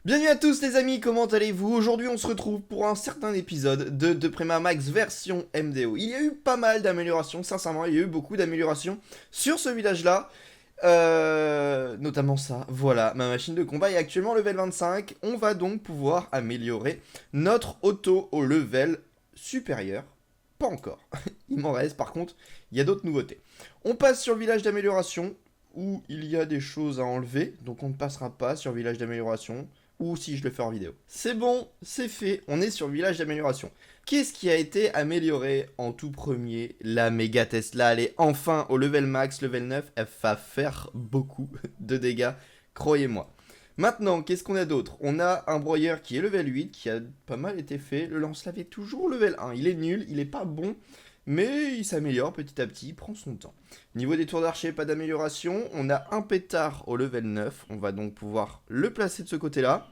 Bienvenue à tous les amis, comment allez-vous? Aujourd'hui on se retrouve pour un certain épisode de Prima Max version MDO. Il y a eu pas mal d'améliorations, sincèrement il y a eu beaucoup d'améliorations sur ce village-là. Notamment ça, voilà, ma machine de combat est actuellement level 25. On va donc pouvoir améliorer notre auto au level supérieur. Pas encore, il m'en reste par contre, il y a d'autres nouveautés. On passe sur le village d'amélioration où il y a des choses à enlever, donc on ne passera pas sur le village d'amélioration ou si je le fais en vidéo. C'est bon, c'est fait, on est sur le village d'amélioration. Qu'est-ce qui a été amélioré en tout premier? La méga Tesla, elle est enfin au level max, level 9, elle va faire beaucoup de dégâts, croyez-moi. Maintenant, qu'est-ce qu'on a d'autre? On a un broyeur qui est level 8, qui a pas mal été fait. Le lance-lave est toujours level 1, il est nul, il est pas bon, mais il s'améliore petit à petit, il prend son temps. Niveau des tours d'archer, pas d'amélioration. On a un pétard au level 9. On va donc pouvoir le placer de ce côté-là.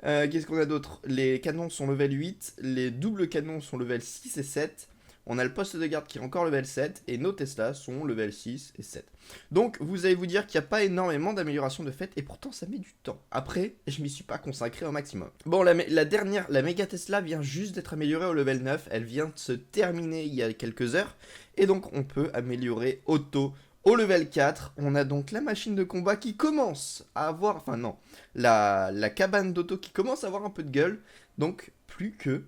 Qu'est-ce qu'on a d'autre? Les canons sont level 8. Les doubles canons sont level 6 et 7. On a le poste de garde qui est encore level 7. Et nos Tesla sont level 6 et 7. Donc vous allez vous dire qu'il n'y a pas énormément d'amélioration de fait. Et pourtant ça met du temps. Après, je m'y suis pas consacré au maximum. Bon, la dernière, la méga Tesla vient juste d'être améliorée au level 9. Elle vient de se terminer il y a quelques heures. Et donc on peut améliorer auto au level 4. On a donc la machine de combat qui commence à avoir... Enfin non, la cabane d'auto qui commence à avoir un peu de gueule. Donc plus que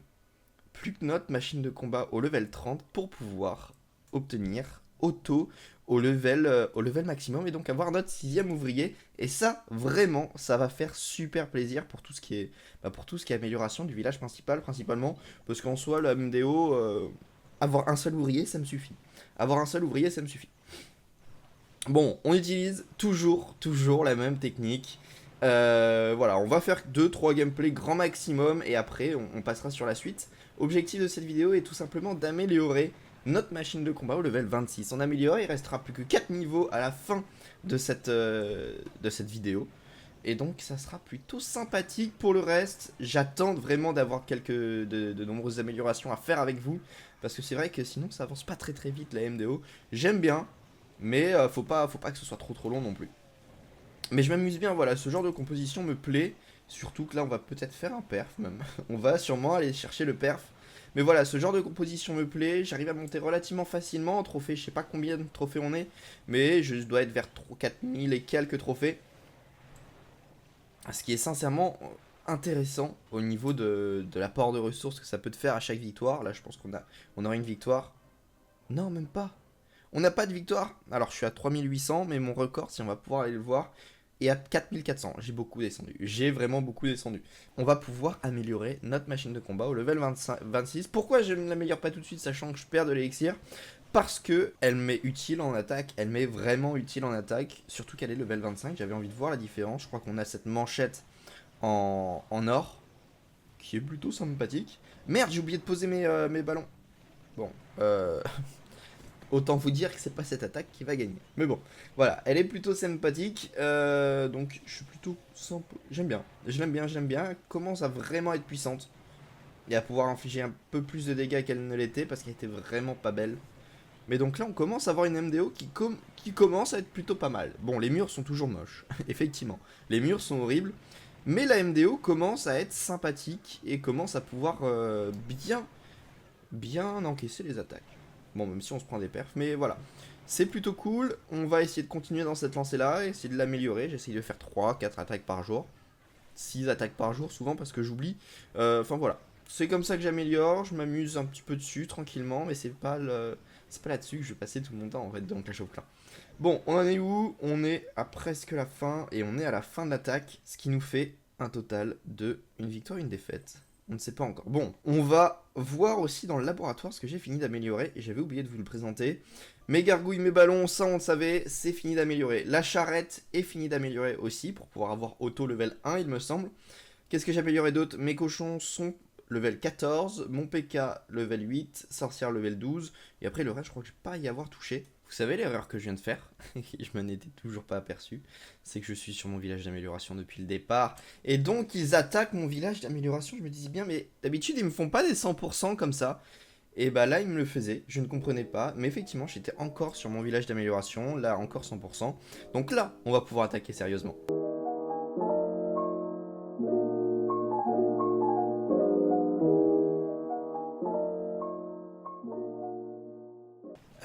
notre machine de combat au level 30 pour pouvoir obtenir auto au level maximum et donc avoir notre sixième ouvrier. Et ça, vraiment, ça va faire super plaisir pour tout ce qui est, pour tout ce qui est amélioration du village principal, principalement. Parce qu'en soi, la MDO, avoir un seul ouvrier, ça me suffit. Avoir un seul ouvrier, ça me suffit. Bon, on utilise toujours la même technique. Voilà, on va faire 2-3 gameplays grand maximum et après on passera sur la suite. Objectif de cette vidéo est tout simplement d'améliorer notre machine de combat au level 26. On améliore, il restera plus que 4 niveaux à la fin de cette vidéo. Et donc ça sera plutôt sympathique pour le reste. J'attends vraiment d'avoir de nombreuses améliorations à faire avec vous. Parce que c'est vrai que sinon ça avance pas très vite la MDO. J'aime bien, mais faut pas que ce soit trop long non plus. Mais je m'amuse bien, voilà, ce genre de composition me plaît. Surtout que là on va peut-être faire un perf même. On va sûrement aller chercher le perf. Mais voilà, ce genre de composition me plaît. J'arrive à monter relativement facilement en trophée. Je sais pas combien de trophées on est. Mais je dois être vers 4000 et quelques trophées. Ce qui est sincèrement intéressant au niveau de l'apport de ressources que ça peut te faire à chaque victoire. Là je pense on aura une victoire. Non, même pas. On n'a pas de victoire. Alors je suis à 3800, mais mon record, si on va pouvoir aller le voir, est à 4400. J'ai beaucoup descendu. J'ai vraiment beaucoup descendu. On va pouvoir améliorer notre machine de combat au level 26. Pourquoi je ne l'améliore pas tout de suite, sachant que je perds de l'élixir? Parce que elle m'est utile en attaque. Elle m'est vraiment utile en attaque. Surtout qu'elle est level 25. J'avais envie de voir la différence. Je crois qu'on a cette manchette en or, qui est plutôt sympathique. Merde, j'ai oublié de poser mes ballons. Bon, autant vous dire que c'est pas cette attaque qui va gagner. Mais bon, voilà, elle est plutôt sympathique. Donc je suis plutôt sympa. J'aime bien. Je l'aime bien, je l'aime bien. Elle commence à vraiment être puissante. Et à pouvoir infliger un peu plus de dégâts qu'elle ne l'était parce qu'elle était vraiment pas belle. Mais donc là on commence à avoir une MDO qui commence à être plutôt pas mal. Bon, les murs sont toujours moches, effectivement. Les murs sont horribles. Mais la MDO commence à être sympathique et commence à pouvoir bien encaisser les attaques. Bon, même si on se prend des perfs, mais voilà. C'est plutôt cool, on va essayer de continuer dans cette lancée-là, essayer de l'améliorer. J'essaye de faire 3-4 attaques par jour. 6 attaques par jour, souvent parce que j'oublie. Enfin voilà. C'est comme ça que j'améliore, je m'amuse un petit peu dessus, tranquillement, mais c'est pas là-dessus que je vais passer tout mon temps, en fait, dans Clash of Clans. Bon, on en est où? On est à presque la fin, et on est à la fin de l'attaque, ce qui nous fait un total de une victoire, une défaite. On ne sait pas encore. Bon, on va voir aussi dans le laboratoire ce que j'ai fini d'améliorer, et j'avais oublié de vous le présenter. Mes gargouilles, mes ballons, ça on le savait, c'est fini d'améliorer. La charrette est finie d'améliorer aussi, pour pouvoir avoir auto level 1 il me semble. Qu'est-ce que j'ai amélioré d'autre? Mes cochons sont level 14, mon PK level 8, sorcière level 12, et après le reste je crois que je vais pas y avoir touché. Vous savez l'erreur que je viens de faire, je m'en étais toujours pas aperçu, c'est que je suis sur mon village d'amélioration depuis le départ, et donc ils attaquent mon village d'amélioration. Je me disais bien, mais d'habitude ils me font pas des 100% comme ça, et bah là ils me le faisaient, je ne comprenais pas, mais effectivement j'étais encore sur mon village d'amélioration, là encore 100%, donc là on va pouvoir attaquer sérieusement.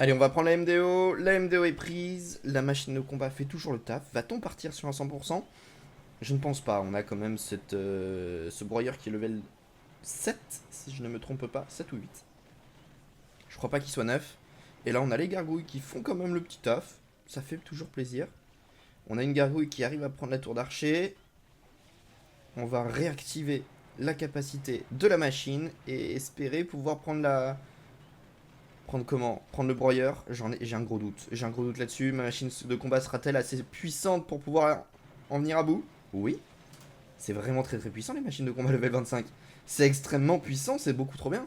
Allez, on va prendre la MDO. La MDO est prise. La machine de combat fait toujours le taf. Va-t-on partir sur un 100%? Je ne pense pas. On a quand même ce broyeur qui est level 7, si je ne me trompe pas. 7 ou 8. Je crois pas qu'il soit 9. Et là, on a les gargouilles qui font quand même le petit taf. Ça fait toujours plaisir. On a une gargouille qui arrive à prendre la tour d'archer. On va réactiver la capacité de la machine et espérer pouvoir prendre la... Prendre comment? Prendre le broyeur? J'ai un gros doute. J'ai un gros doute là-dessus. Ma machine de combat sera-t-elle assez puissante pour pouvoir en venir à bout? Oui. C'est vraiment très très puissant les machines de combat level 25. C'est extrêmement puissant, c'est beaucoup trop bien.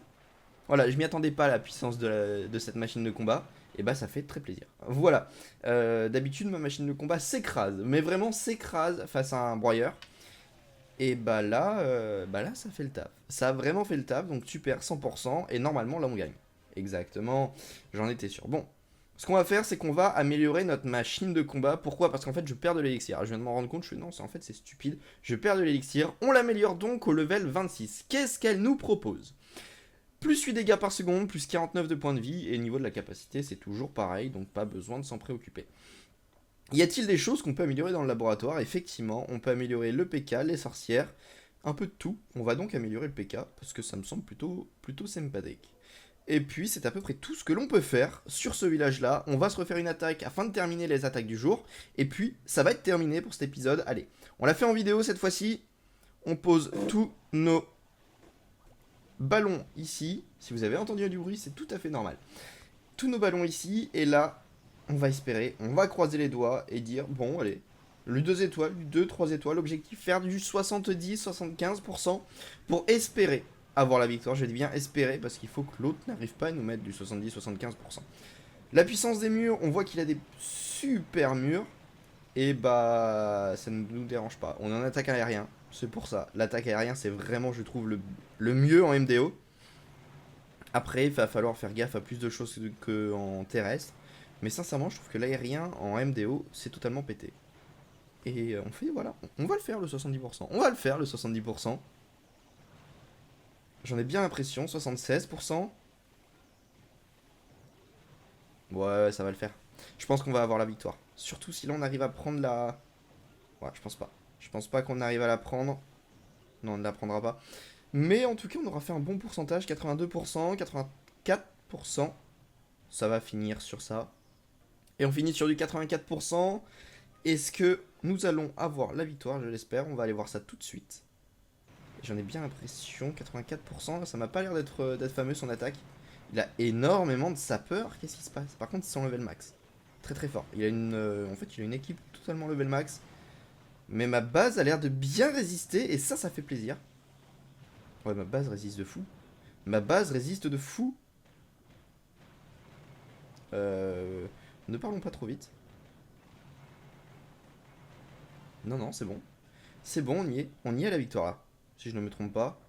Voilà, je m'y attendais pas à la puissance de cette machine de combat. Et bah ça fait très plaisir. Voilà. D'habitude ma machine de combat s'écrase. Mais vraiment s'écrase face à un broyeur. Et bah là ça fait le taf. Ça a vraiment fait le taf, donc super, 100%. Et normalement là on gagne. Exactement, j'en étais sûr. Bon, ce qu'on va faire, c'est qu'on va améliorer notre machine de combat. Pourquoi? Parce qu'en fait, je perds de l'élixir. Je viens de m'en rendre compte, non, en fait, c'est stupide. Je perds de l'élixir. On l'améliore donc au level 26. Qu'est-ce qu'elle nous propose? Plus 8 dégâts par seconde, plus 49 de points de vie. Et au niveau de la capacité, c'est toujours pareil, donc pas besoin de s'en préoccuper. Y a-t-il des choses qu'on peut améliorer dans le laboratoire? Effectivement, on peut améliorer le PK, les sorcières, un peu de tout. On va donc améliorer le PK, parce que ça me semble plutôt sympathique. Et puis c'est à peu près tout ce que l'on peut faire sur ce village là. On va se refaire une attaque afin de terminer les attaques du jour. Et puis ça va être terminé pour cet épisode. Allez, on l'a fait en vidéo cette fois-ci. On pose tous nos ballons ici. Si vous avez entendu du bruit, c'est tout à fait normal. Tous nos ballons ici. Et là, on va espérer, on va croiser les doigts et dire, bon allez, le 2 étoiles, du 2, 3 étoiles. Objectif, faire du 70-75% pour espérer avoir la victoire. Je dis bien espérer parce qu'il faut que l'autre n'arrive pas à nous mettre du 70-75%. La puissance des murs, on voit qu'il a des super murs. Et bah ça ne nous dérange pas. On est en attaque aérien, c'est pour ça. L'attaque aérien c'est vraiment je trouve le mieux en MDO. Après il va falloir faire gaffe à plus de choses qu'en terrestre. Mais sincèrement je trouve que l'aérien en MDO c'est totalement pété. Et on fait voilà, on va le faire le 70%. On va le faire le 70%. J'en ai bien l'impression, 76%. Ouais, ça va le faire. Je pense qu'on va avoir la victoire. Surtout si là on arrive à prendre la... Ouais, je pense pas. Je pense pas qu'on arrive à la prendre. Non, on ne la prendra pas. Mais en tout cas, on aura fait un bon pourcentage. 82%, 84%. Ça va finir sur ça. Et on finit sur du 84%. Est-ce que nous allons avoir la victoire? Je l'espère. On va aller voir ça tout de suite. J'en ai bien l'impression, 84%, ça m'a pas l'air d'être fameux son attaque. Il a énormément de sapeurs, qu'est-ce qui se passe? Par contre, ils sont level max. Très très fort. Il a en fait, il a une équipe totalement level max. Mais ma base a l'air de bien résister, et ça fait plaisir. Ouais, ma base résiste de fou. Ma base résiste de fou. Ne parlons pas trop vite. Non, non, c'est bon. C'est bon, on y est à la victoire là. Si je ne me trompe pas.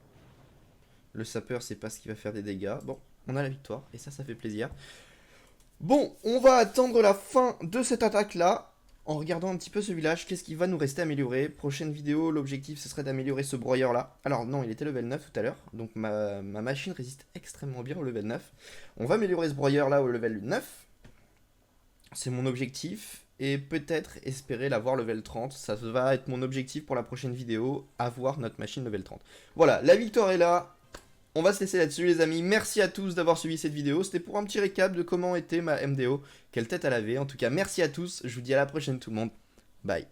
Le sapeur, c'est pas ce qui va faire des dégâts. Bon, on a la victoire. Et ça fait plaisir. Bon, on va attendre la fin de cette attaque-là. En regardant un petit peu ce village, qu'est-ce qui va nous rester amélioré? Prochaine vidéo, l'objectif, ce serait d'améliorer ce broyeur-là. Alors non, il était level 9 tout à l'heure. Donc ma machine résiste extrêmement bien au level 9. On va améliorer ce broyeur-là au level 9. C'est mon objectif. Et peut-être espérer l'avoir level 30. Ça va être mon objectif pour la prochaine vidéo. Avoir notre machine level 30. Voilà, la victoire est là. On va se laisser là-dessus les amis. Merci à tous d'avoir suivi cette vidéo. C'était pour un petit récap de comment était ma MDO. Quelle tête elle avait. En tout cas, merci à tous. Je vous dis à la prochaine tout le monde. Bye.